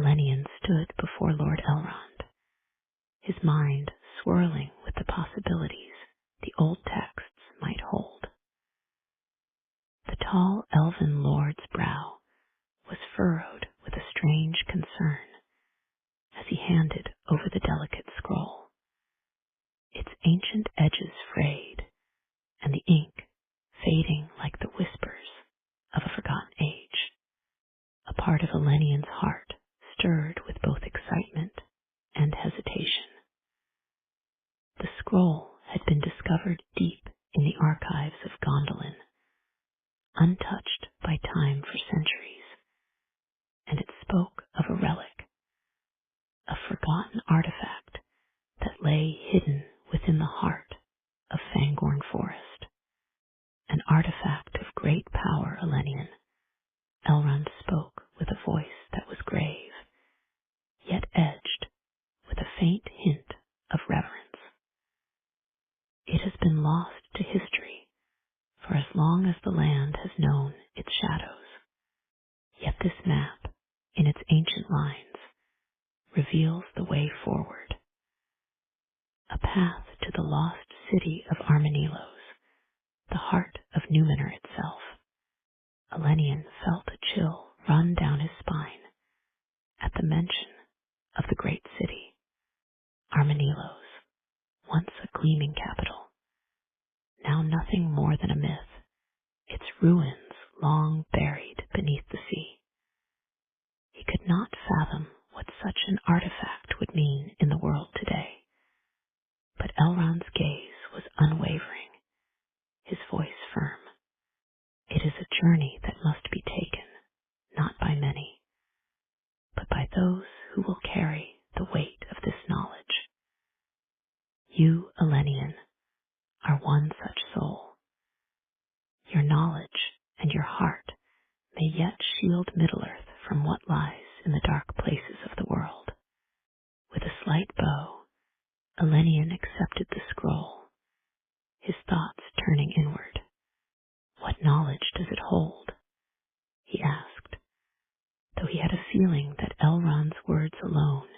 Elenian stood before Lord Elrond, his mind swirling with the possibilities the old texts might hold. The tall elven lord's brow was furrowed with a strange concern as he handed over the delicate scroll, its ancient edges frayed and the ink fading like the whispers of a forgotten age. A part of Elenian's heart stirred with both excitement and hesitation. The scroll had been discovered deep in the archives of Gondolin, untouched by time for centuries, and it spoke of a relic, a forgotten artifact that lay hidden within the heart of Fangorn Forest. An artifact of great power, Elenian. Elrond spoke with a voice that was grave, yet edged with a faint hint of reverence. It has been lost to history for as long as the land has known its shadows. Yet this map, in its ancient lines, reveals the way forward. A path to the lost city of Armanelos, the heart of Numenor itself. Elenian felt a chill run down his spine at the mention of the great city. Armanelos, once a gleaming capital, now nothing more than a myth, its ruins long buried beneath the sea. He could not fathom what such an artifact would mean in the world today. But Elrond's gaze was unwavering, his voice firm. It is a journey that must be taken, not by many, but by those who will carry the weight of this knowledge. You, Elenian, are one such soul. Your knowledge and your heart may yet shield Middle-earth from what lies in the dark places of the world. With a slight bow, Elenian accepted the scroll, his thoughts turning inward. What knowledge does it hold? He asked, though he had a feeling that Elrond's words alone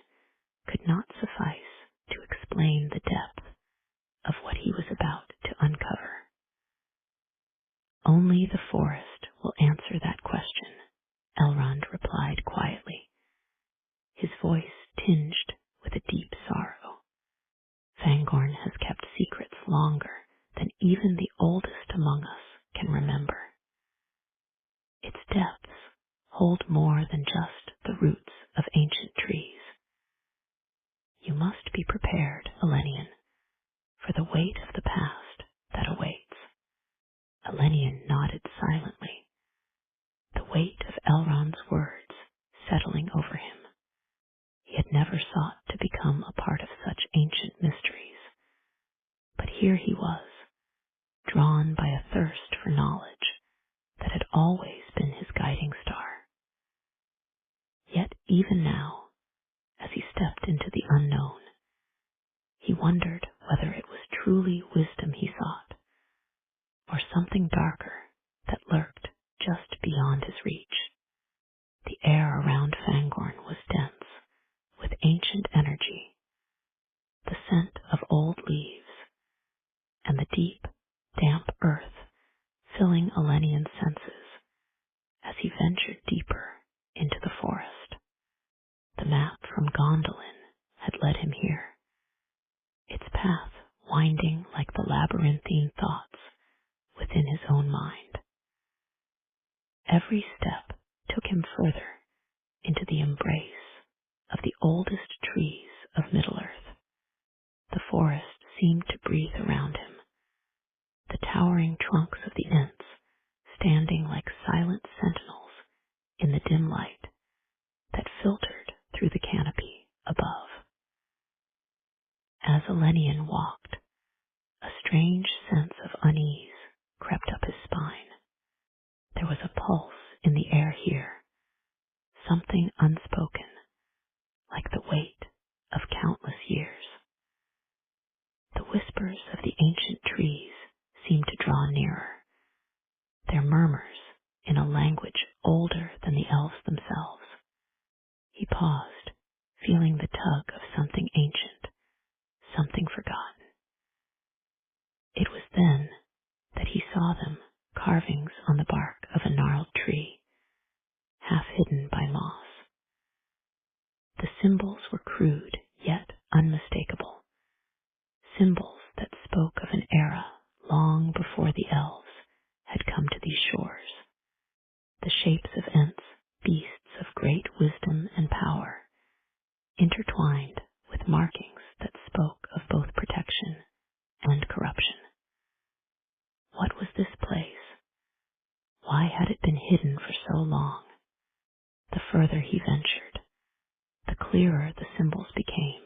could not suffice to explain the depth of what he was about to uncover. Only the forest will answer that question, Elrond replied quietly, his voice tinged with a deep sorrow. Fangorn has kept secrets longer than even the oldest among us can remember. Its depths hold more than just the roots of ancient trees. You must be prepared, Elenian, for the weight of the past that awaits. Elenian nodded silently, the weight of Elrond's words settling over him. He had never sought to become a part of such ancient mysteries, but here he was, drawn by a thirst for knowledge that had always been his guiding star. Yet even now, as he stepped into the unknown, he wondered whether it was truly wisdom he sought, or something darker that lurked just beyond his reach. The air around Fangorn was dense with ancient energy, the scent of old leaves, and the deep, damp earth filling Elenian's senses as he ventured deeper into the forest. The map from Gondolin had led him here, its path winding like the labyrinthine thoughts within his own mind. Every step took him further into the embrace of the oldest trees of Middle-earth. The forest seemed to breathe around him, the towering trunks of the Ents standing like silent sentinels in the dim light that filtered through the canopy above. As Elenian walked, a strange sense of unease crept up his spine. There was a pulse in the air here, something unspoken, like the weight of countless years. The whispers of the ancient trees seemed to draw nearer, their murmurs in a language older than the elves themselves. He paused, feeling the tug of something ancient, something forgotten. It was then that he saw them, carvings on the bark of a gnarled tree, half hidden by moss. The symbols were crude, yet unmistakable, symbols that spoke of an era long before the elves had come to these shores. The shapes of Ents, beasts of great wisdom and power, intertwined with markings that spoke of both protection and corruption. What was this place? Why had it been hidden for so long? The further he ventured, the clearer the symbols became,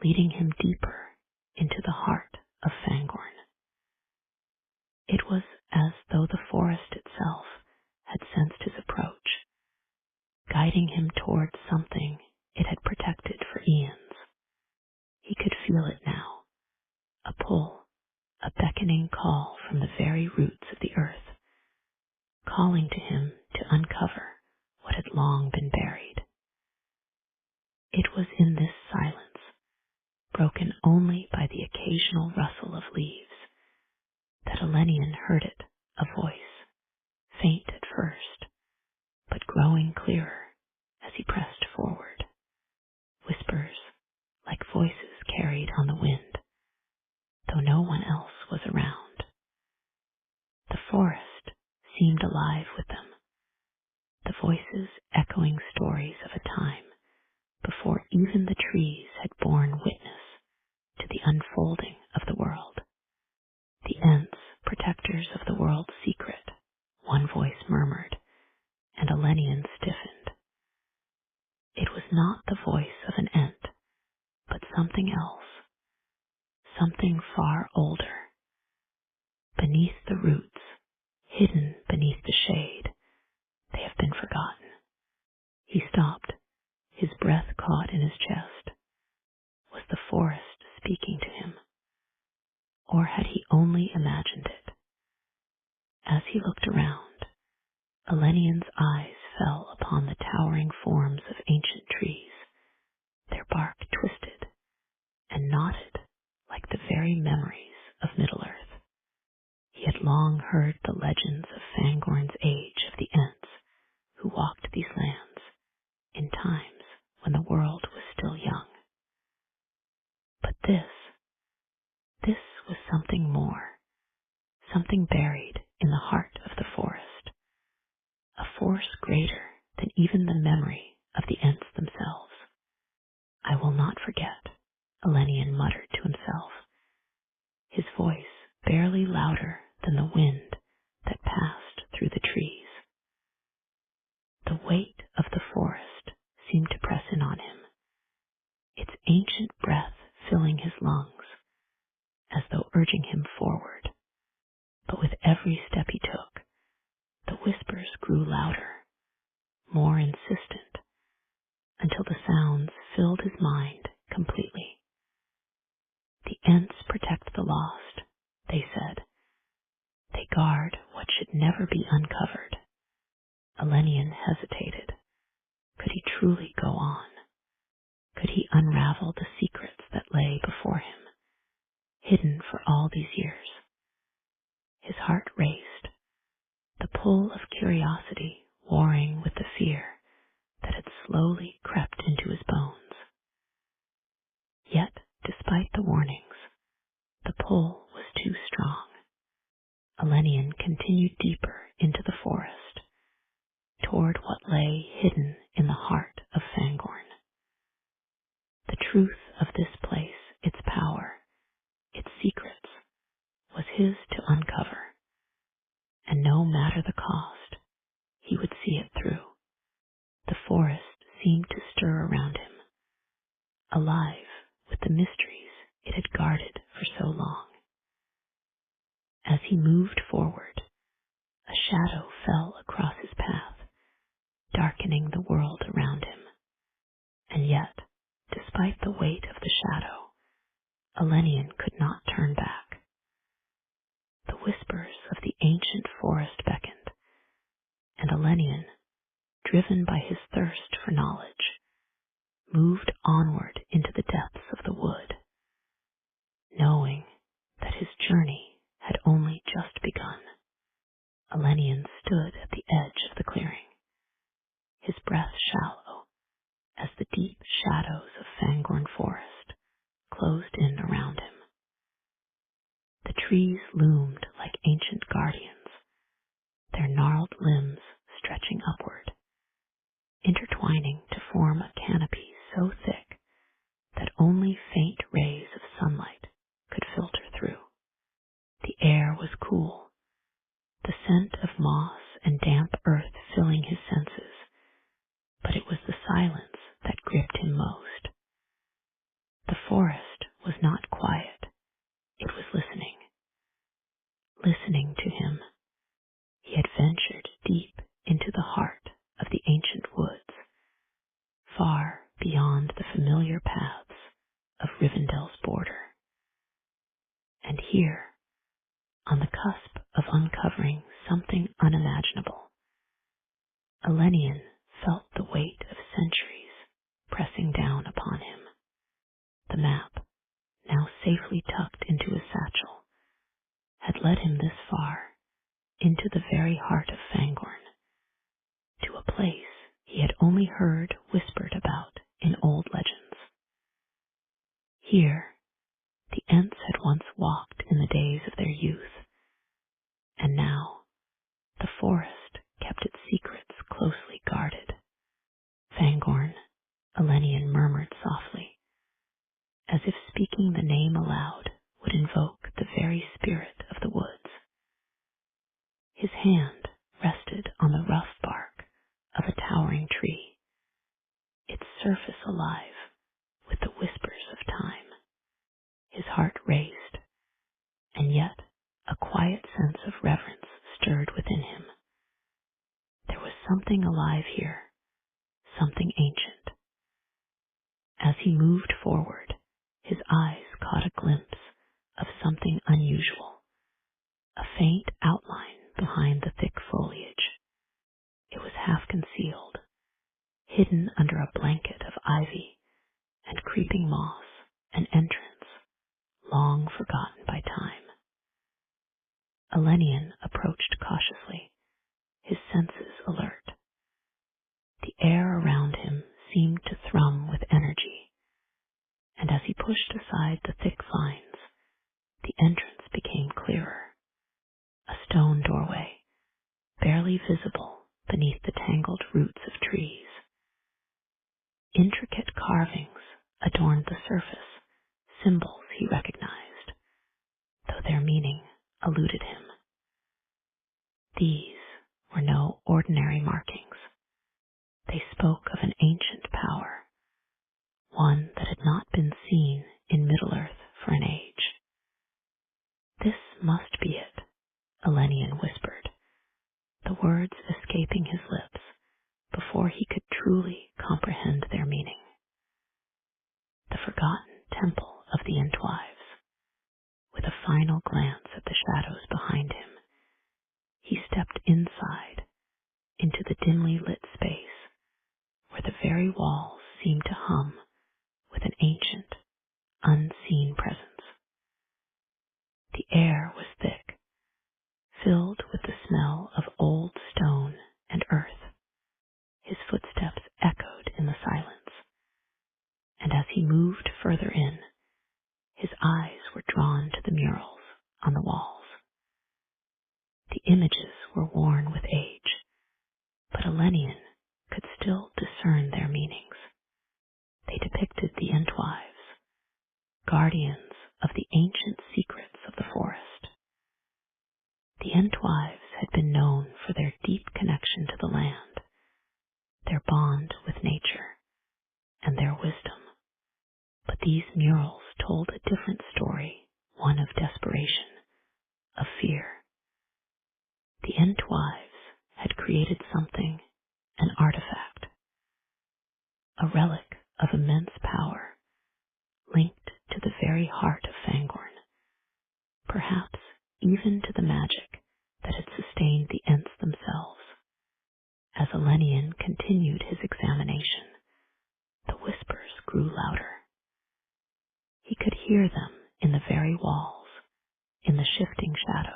leading him deeper into the heart of Fangorn. It was as though the forest itself had sensed his approach, guiding him towards something it had protected for eons. He could feel it now, a pull, a beckoning call from the very roots of the earth, calling to him to uncover what had long been buried. It was in this silence, broken only by the occasional rustle of leaves, that Elenian heard it, a voice, faint at first, but growing clearer as he pressed forward. Whispers, like voices carried on the wind, though no one else was around. The forest seemed alive with them, the voices echoing stories of a time before even the trees had borne witness to the unfolding of the world. The Ents, protectors of the world's secret, one voice murmured, and Elenian stiffened. It was not the voice of an Ent, but something else, something far older. Beneath the roots, hidden beneath the shade, they have been forgotten. He stopped, his breath caught in his chest. Was the forest speaking to him? Or had he only imagined it? As he looked around, Elenian's eyes fell upon the towering forms of ancient trees, their bark twisted and knotted like the very memories of Middle-earth. He had long heard the legends of Fangorn's age of the Ents, who walked these lands in times when the world was still young. But this was something more, something buried in the heart of the forest, a force greater than even the memory of the Ents themselves. I will not forget, Elenian muttered to himself, his voice barely louder than the wind that passed through the trees. The weight of the forest seemed to press in on him, its ancient breath filling his lungs, as though urging him forward. But with every step he took, the whispers grew louder, more insistent, until the sounds filled his mind completely. The Ents protect the lost, they said. They guard what should never be uncovered. Elenian hesitated. Could he truly go on? Could he unravel the secrets that lay before him, hidden for all these years? His heart raced, the pull of curiosity warring with the fear that had slowly crept into his bones. Yet, despite the warnings, the pull was too strong. Elenian continued deeper into the forest, toward what lay hidden in the heart of Fangorn. The truth of this place, its power, its secrets, was his to uncover, and no matter the cost, he would see it through. The forest seemed to stir around him, alive with the mysteries it had guarded for so long. As he moved forward, a shadow fell across his path, darkening the world around him. And yet, despite the weight of the shadow, Elenian could not turn back. The whispers of the ancient forest beckoned, and Elenian, driven by his thirst for knowledge, moved onward into the depths of the wood, knowing that his journey had only just begun. Elenian stood at the edge of the clearing, his breath shallow as the deep shadows of Fangorn forest closed in around him. The trees loomed like ancient guardians, their gnarled limbs stretching upward, intertwining to form a canopy so thick that only faint rays of sunlight could filter through. The air was cool, the scent of moss and damp earth filling his senses, but it was the silence that gripped him most. The forest was not quiet, it was listening to him. He had ventured deep into the heart of the ancient woods, far beyond the familiar paths of Rivendell's border. And here, on the cusp of uncovering something unimaginable, Elenian felt the weight of centuries pressing down upon him. The map, now safely tucked into his satchel, had led him this far, into the very heart of Fangorn, to a place he had only heard whispered about in old legends. Here, the Ents had once walked in the days of their youth, and now the forest kept its secrets closely guarded. Fangorn, Elenian murmured softly, as if speaking the name aloud would invoke the very spirit of the woods. His hand rested on the rough bark of a towering tree, its surface alive with the whispers of time. His heart raced, and yet a quiet sense of reverence stirred within him. There was something alive here, something ancient. As he moved forward, his eyes caught a glimpse of something unusual, a faint outline behind the thick foliage. It was half concealed, hidden under a blanket of ivy and creeping moss, an entrance long forgotten by time. Elenian approached cautiously, his senses alert. The air around him seemed to thrum with energy, and as he pushed aside the thick vines, the entrance became clearer. A stone doorway, barely visible beneath the tangled roots of trees. Intricate carvings adorned the surface, symbols he recognized, though their meaning eluded him. These were no ordinary markings. They spoke of an ancient power, one that had not been seen in Middle-earth for an age. This must be it, Elenian whispered, the words escaping his lips before he could truly comprehend their meaning. The forgotten temple of the Entwives. With a final glance at the shadows behind him, he stepped inside, into the dimly lit space, where the very walls seemed to hum with an ancient, unseen presence. The air was thick, filled with the smell of old stone and earth. His footsteps echoed in the silence, and as he moved further in, his eyes were drawn to the murals on the walls. The images were worn with age, but Elenian could still discern their meanings. They depicted the Entwives, guardians of the ancient secrets of the forest. The Entwives had been known for their deep connection to the land, their bond with nature, and their wisdom. But these murals told a different story, one of desperation, of fear. The Entwives had created something, an artifact, a relic of immense power, linked to the very heart of Fangorn, perhaps even to the magic that had sustained the Ents themselves. As Elenian continued his examination, the whispers grew louder. He could hear them in the very walls, in the shifting shadows.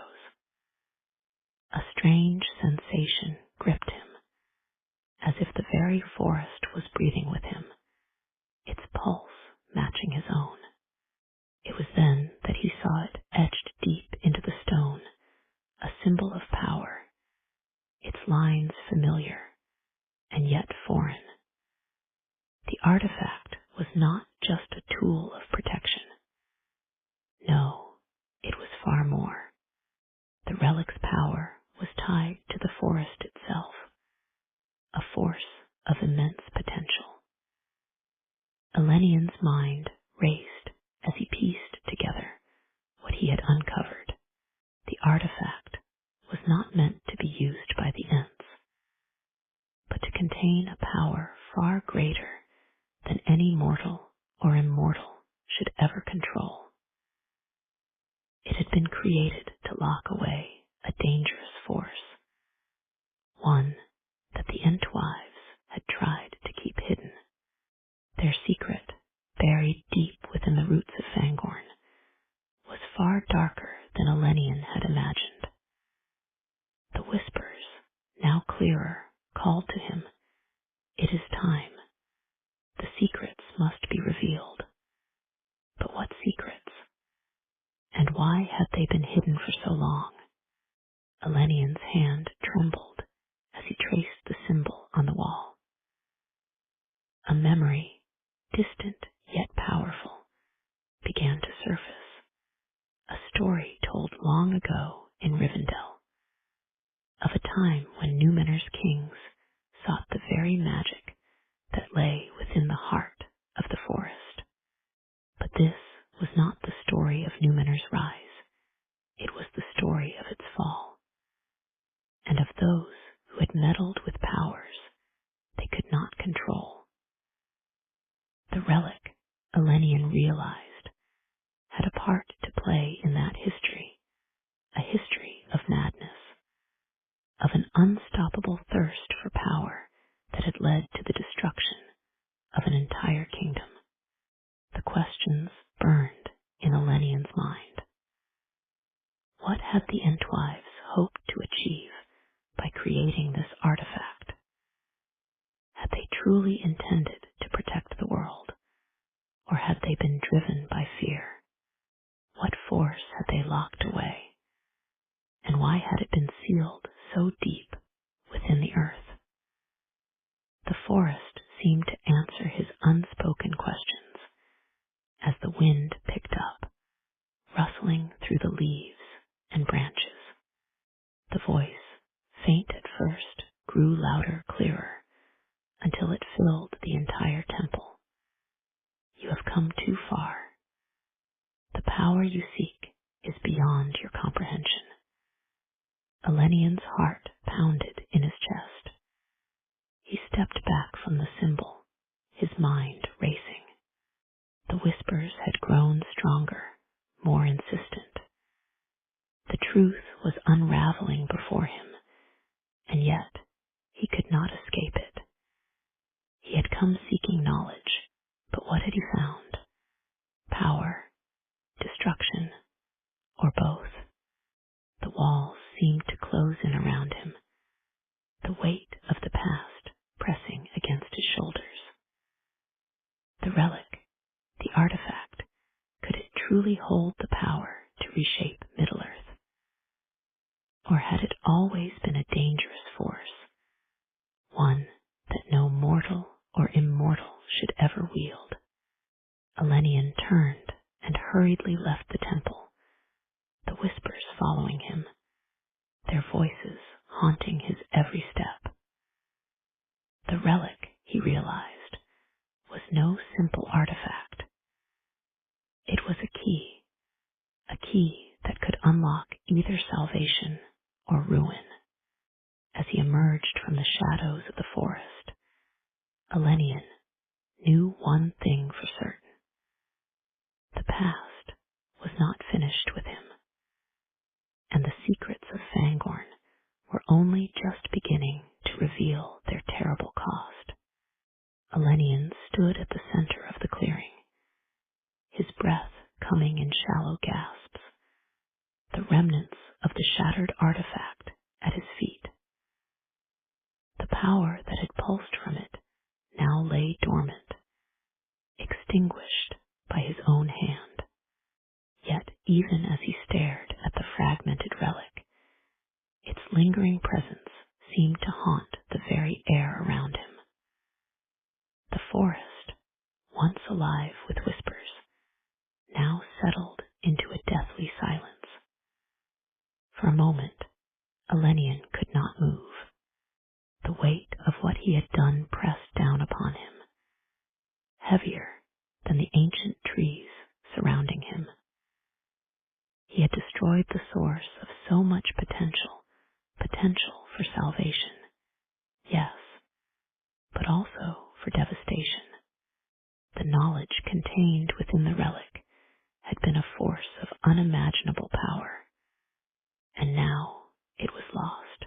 A strange sensation gripped him, as if the very forest was breathing with him, its pulse matching his own. It was then that he saw it etched deep into the stone, a symbol of power, its lines familiar and yet foreign. The artifact was not just a tool of protection. No, it was far more. The relic's power was tied to the forest itself, a force of immense potential. Elenian's mind raced as he pieced together what he had uncovered. The artifact was not meant to be used by the Ents, but to contain a power far greater than any mortal or immortal should ever control. It had been created to lock away a dangerous force, one that the Entwives had tried to keep hidden. Their secret, buried deep within the roots of Fangorn, was far darker than Elenian had imagined. The whispers, now clearer, called to him. It is time. The secrets must be revealed. But what secrets? And why had they been hidden for so long? Elenian's hand trembled as he traced the symbol on the wall. A memory, distant yet powerful, began to surface. A story told long ago in Rivendell, of a time when Numenor's kings sought the very magic that lay within the heart of the forest. But this was not the story of Numenor's rise. It was the story of its fall, and of those who had meddled with powers they could not control. The relic, Elenian realized, had a part to play in that history, a history of madness, of an unstoppable thirst for power that had led to the destruction of an entire kingdom. The questions burned in Elenian's mind. What had the Entwives hoped to achieve by creating this artifact? Had they truly intended to protect the world, or had they been driven by fear? What force had they locked away, and why had it been sealed so deep within the earth? The forest seemed to answer his unspoken questions as the wind picked up, rustling through the leaves and branches. The voice, faint at first, grew louder, clearer, until it filled the entire temple. You have come too far. The power you seek is beyond your comprehension. Elenian's heart pounded in his chest. He stepped back from the symbol, his mind racing. The whispers had grown stronger, more insistent. The truth was unraveling before him, and yet he could not escape it. He had come seeking knowledge, but what had he found? Power, destruction, or both? The walls seemed to close in around him, the weight of the past pressing against his shoulders. The relic, the artifact, could it truly hold the power to reshape Middle-earth? Or had it always been a dangerous force, one that no mortal or immortal should ever wield? Elenian turned and hurriedly left the temple, the whispers following him, their voices haunting his every step. The relic, he realized, was no simple artifact. It was a key that could unlock either salvation or ruin. As he emerged from the shadows of the forest, Elenian knew one thing for certain. The past was not finished with him, and the secrets of Fangorn were only just beginning to reveal their terrible cost. Elenian stood at the center of the clearing, his breath coming in shallow gasps, the remnants of the shattered artifact at his feet. The power that had pulsed from it now lay dormant, extinguished by his own hand. Yet even as he stared at the fragmented relic, its lingering presence seemed to haunt the very air around him. The forest, once alive with whispers, now settled into a deathly silence. For a moment, Elenian could not move. The weight of what he had done pressed down upon him, heavier than the ancient trees surrounding him. He had destroyed the source of so much potential for salvation, yes, but also for devastation. The knowledge contained within the relic had been a force of unimaginable power, and now it was lost.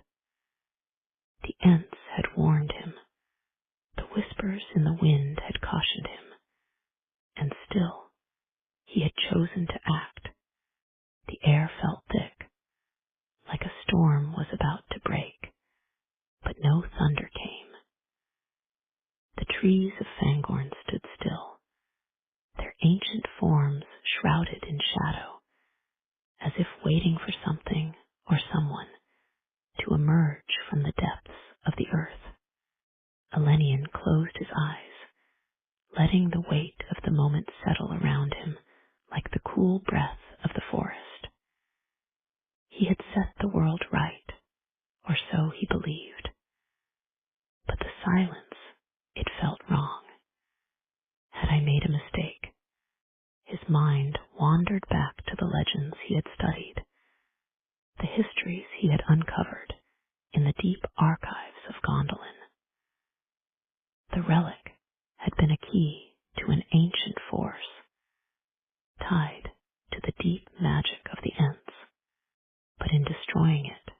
The Ents had warned him. The whispers in the wind had cautioned him, and still he had chosen to act. The air felt thick, like a storm was about to break, but no thunder came. The trees of Fangorn stood still, their ancient forms shrouded in shadow, as if waiting for something or someone to emerge from the depths of the earth. Elenian closed his eyes, letting the weight of the moment settle around him like the cool breath of the forest. He had set the world right, or so he believed. But the silence, it felt wrong. Had I made a mistake? His mind wandered back to the legends he had studied, the histories he had uncovered in the deep archives of Gondolin. The relic had been a key to an ancient force, tied to the deep magic of the Ents. But in destroying it,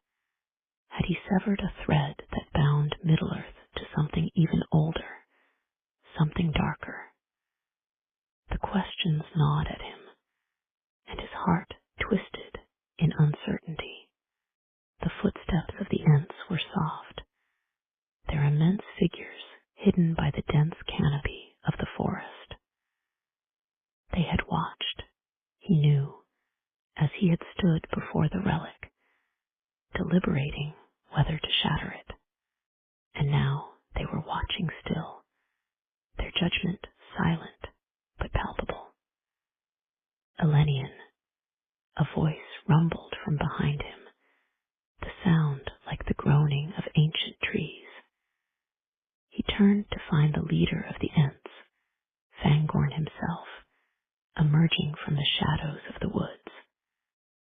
had he severed a thread that bound Middle-earth to something even older, something darker? The questions gnawed at him, and his heart twisted in uncertainty. The footsteps of the Ents were soft, their immense figures hidden by the dense canopy of the forest. They had watched, he knew, as he had stood before the relic, deliberating whether to shatter it. And now they were watching still, their judgment silent but palpable. Elenian, a voice rumbled from behind him, the sound like the groaning of ancient trees. He turned to find the leader of the Ents, Fangorn himself, emerging from the shadows of the woods.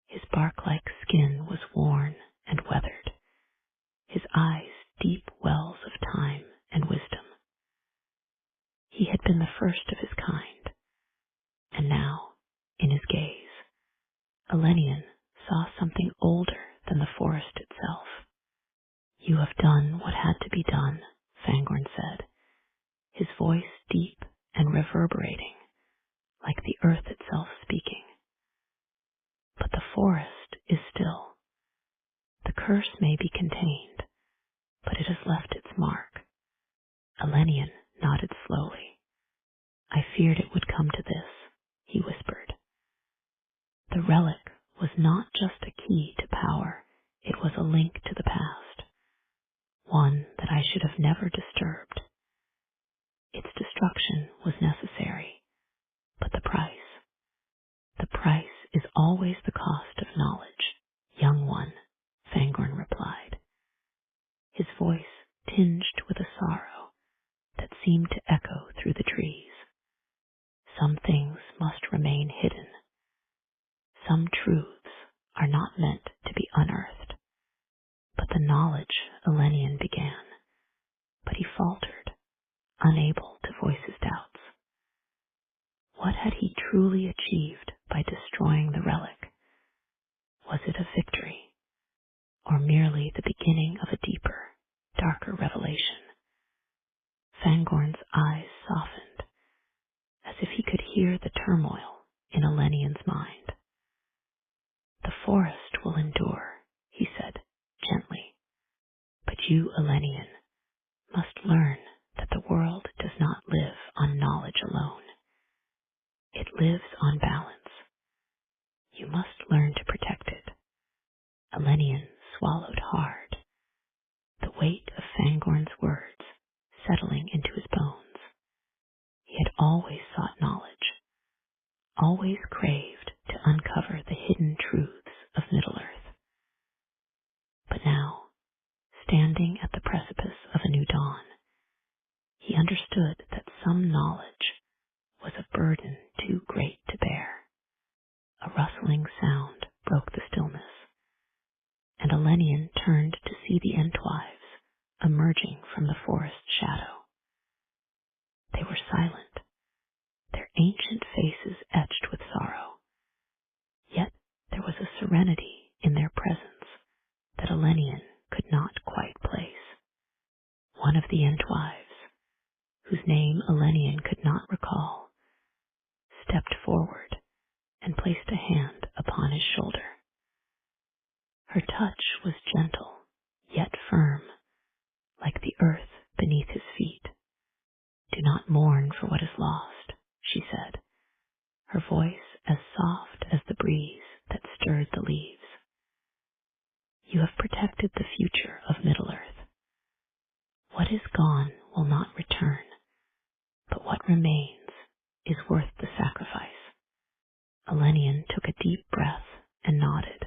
His bark-like skin was worn and weathered, his eyes deep wells of time and wisdom. He had been the first of his kind, and now, in his gaze, Elenian saw something older than the forest itself. "You have done what had to be done," Fangorn said, his voice deep and reverberating, like the earth itself speaking. "But the forest is still. The curse may be contained, but it has left its mark." Elenian nodded slowly. "I feared it would come to this," he whispered. The relic was not just a key to power, it was a link to the past, one that I should have never disturbed. Its destruction was necessary, but the price is always the cost of knowledge, young one, Fangorn replied, his voice tinged with a sorrow that seemed to echo through the trees. Some things must remain hidden. Some truths are not meant to be unearthed. But the knowledge Elenian began, but he faltered, unable to voice his doubts. What had he truly achieved by destroying the relic? Was it a victory, or merely the beginning of a deeper, darker revelation? Fangorn's eyes softened, as if he could hear the turmoil in Elenian's mind. The forest will endure, he said gently, but you, Elenian, must learn that the world does not live on knowledge alone. It lives on balance. You must learn to protect it. Elenian swallowed hard, the weight of Fangorn's words settling into his bones. He had always sought knowledge, always craved to uncover the hidden truths of Middle-earth. But now, standing at the precipice of a new dawn, he understood that some knowledge was a burden too great to bear. A rustling sound broke the stillness, and Elenian turned to see the Entwives emerging from the forest shadow. They were silent, their ancient faces etched with sorrow, yet there was a serenity in their presence that Elenian could not quite place. One of the Entwives, whose name Elenian could not recall, stepped forward and placed a hand upon his shoulder. Her touch was gentle, yet firm, like the earth beneath his feet. Do not mourn for what is lost, she said, her voice as soft as the breeze that stirred the leaves. You have protected the future of Middle-earth. What is gone will not return, but what remains is worth the sacrifice. Elenian took a deep breath and nodded,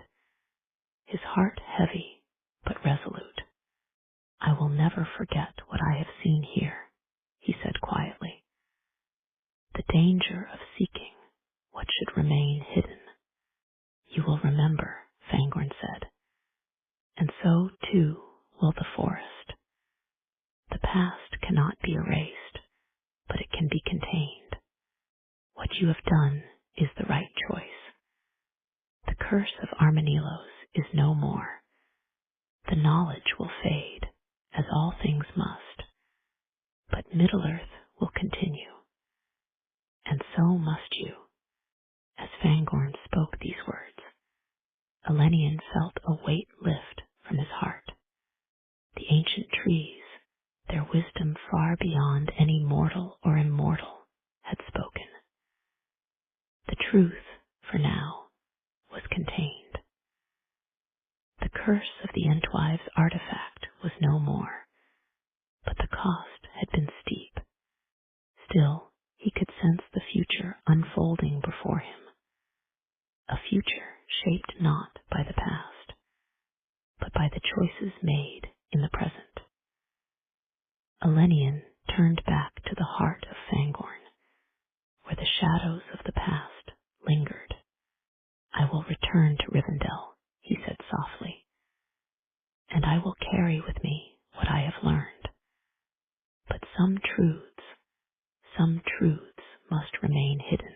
his heart heavy but resolute. I will never forget what I have seen here, he said quietly. The danger of seeking what should remain hidden. You will remember, Fangorn said, and so too will the forest. The past cannot be erased, but it can be contained. What you have done is the right choice. The curse of Armanelos is no more. The knowledge will fade, as all things must, but Middle-earth will continue. And so must you. As Fangorn spoke these words, Elenian felt a weight lift from his heart. The ancient trees, their wisdom far beyond any mortal or immortal, had spoken. The truth, for now, was contained. The curse of the Entwives' artifact was no more, but the cost had been steep. Still, he could sense the future unfolding before him, a future shaped not by the past, but by the choices made in the present. Elenian turned back to the heart of Fangorn, where the shadows of the past lingered. I will return to Rivendell, he said softly, and I will carry with me what I have learned. But some truths must remain hidden.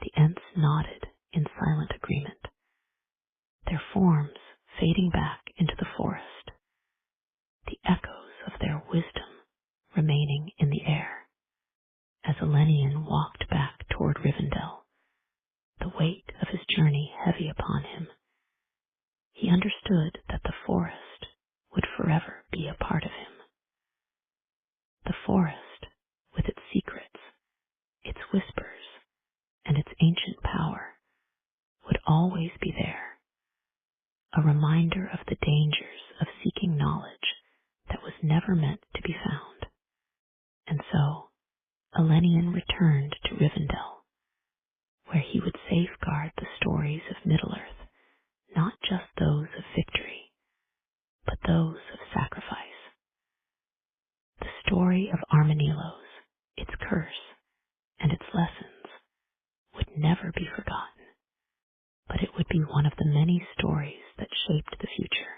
The Ents nodded in silent agreement, their forms fading back into the forest, the echoes of their wisdom remaining in the air. As Elenian walked back toward Rivendell, the weight of his journey heavy upon him, he understood that the forest would forever be a part of him. The forest, with its secrets, its whispers, and its ancient power, would always be there, a reminder of the dangers of seeking knowledge that was never meant to be found. And so, Elenian returned to Rivendell, where he would safeguard the stories of Middle-earth, not just those of victory, but those of sacrifice. The story of Armanelos, its curse, and its lessons would never be forgotten, but it would be one of the many stories that shaped the future.